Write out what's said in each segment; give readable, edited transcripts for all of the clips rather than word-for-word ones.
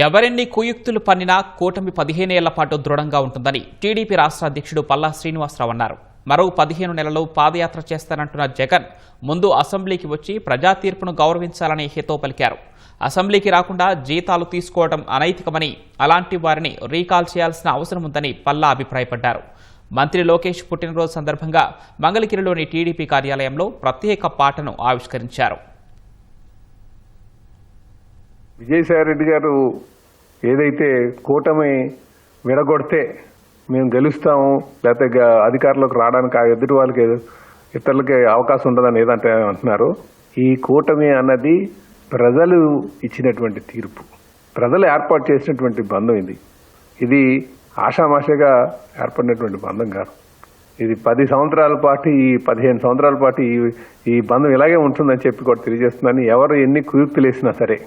ఎవరెన్ని కుయుక్తులు పన్నినా కూటమి 15 ఏళ్ల పాటు దృఢంగా ఉంటుందని టీడీపీ రాష్ట్ర అధ్యక్షుడు పల్లా శ్రీనివాసరావు అన్నారు. మరో 15 నెలలు పాదయాత్ర చేస్తానంటున్న జగన్ ముందు అసెంబ్లీకి వచ్చి ప్రజా తీర్పును గౌరవించాలని హితో పలికారు. అసెంబ్లీకి రాకుండా జీతాలు తీసుకోవడం అనైతికమని, అలాంటి వారిని రీకాల్ చేయాల్సిన అవసరం ఉందని పల్లా అభిప్రాయపడ్డారు. మంత్రి లోకేష్ పుట్టినరోజు సందర్భంగా మంగళగిరిలోని టీడీపీ కార్యాలయంలో ప్రత్యేక పాటను ఆవిష్కరించారు. విజయసాయిరెడ్డి గారు ఏదైతే కూటమి విడగొడితే మేము గెలుస్తాము, లేకపోతే అధికారంలోకి రావడానికి ఆ ఎదుటి వాళ్ళకి ఇతరులకి అవకాశం ఉండదని ఏదంటే అంటున్నారు. ఈ కూటమి అన్నది ప్రజలు ఇచ్చినటువంటి తీర్పు, ప్రజలు ఏర్పాటు చేసినటువంటి బంధం. ఇది ఆషామాషగా ఏర్పడినటువంటి బంధం కాదు. ఇది 10 సంవత్సరాల పాటు, ఈ 15 సంవత్సరాల పాటు ఈ బంధం ఇలాగే ఉంటుందని చెప్పి కూడా తెలియజేస్తుందని. ఎవరు ఎన్ని కుయుక్తులు వేసినా సరే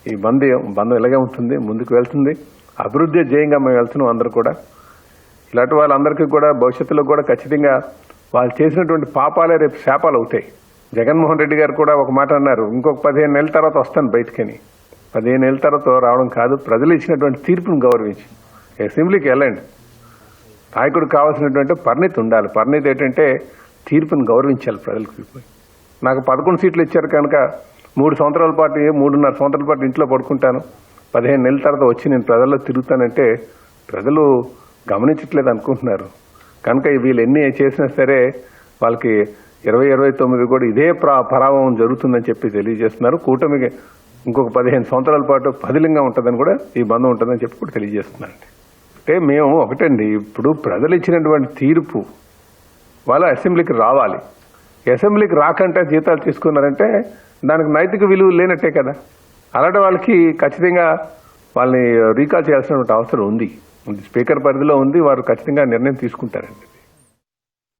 ఈ బంధం ఇలాగే ఉంటుంది, ముందుకు వెళ్తుంది. అభివృద్ధి ధ్యేయంగా మేము వెళ్తున్నాం. అందరూ కూడా ఇలాంటి వాళ్ళందరికీ కూడా భవిష్యత్తులో కూడా ఖచ్చితంగా వాళ్ళు చేసినటువంటి పాపాలే రేపు శాపాలు అవుతాయి. జగన్మోహన్ రెడ్డి గారు కూడా ఒక మాట అన్నారు, ఇంకొక 15 నెలల తర్వాత వస్తాను బయటకని. 15 నెలల తర్వాత రావడం కాదు, ప్రజలు ఇచ్చినటువంటి తీర్పును గౌరవించి అసెంబ్లీకి వెళ్ళండి. నాయకుడికి కావాల్సినటువంటి పరిణితి ఉండాలి. పరిణితి ఏంటంటే తీర్పును గౌరవించాలి ప్రజలకు. నాకు 11 సీట్లు ఇచ్చారు కనుక 3 సంవత్సరాల పాటు 3.5 సంవత్సరాల పాటు ఇంట్లో పడుకుంటాను, 15 నెలల తర్వాత వచ్చి నేను ప్రజల్లో తిరుగుతానంటే ప్రజలు గమనించట్లేదు అనుకుంటున్నారు. కనుక వీళ్ళు ఎన్ని చేసినా సరే వాళ్ళకి 2029 కూడా ఇదే పరాభవం జరుగుతుందని చెప్పి తెలియజేస్తున్నారు. కూటమికి ఇంకొక 15 సంవత్సరాల పాటు పదిలంగా ఉంటుందని కూడా ఈ బంధం ఉంటుందని చెప్పి కూడా తెలియజేస్తున్నారండి. అంటే మేము ఒకటండి, ఇప్పుడు ప్రజలు ఇచ్చినటువంటి తీర్పు వాళ్ళు అసెంబ్లీకి రావాలి. అసెంబ్లీకి రాకంటే జీతాలు తీసుకున్నారంటే దానికి నైతిక విలువ లేనట్టే కదా. అలాంటి వాళ్ళకి ఖచ్చితంగా వాళ్ళని రీకాల్ చేయాల్సినటువంటి అవసరం ఉంది. స్పీకర్ పరిధిలో ఉంది, వారు ఖచ్చితంగా నిర్ణయం తీసుకుంటారండి.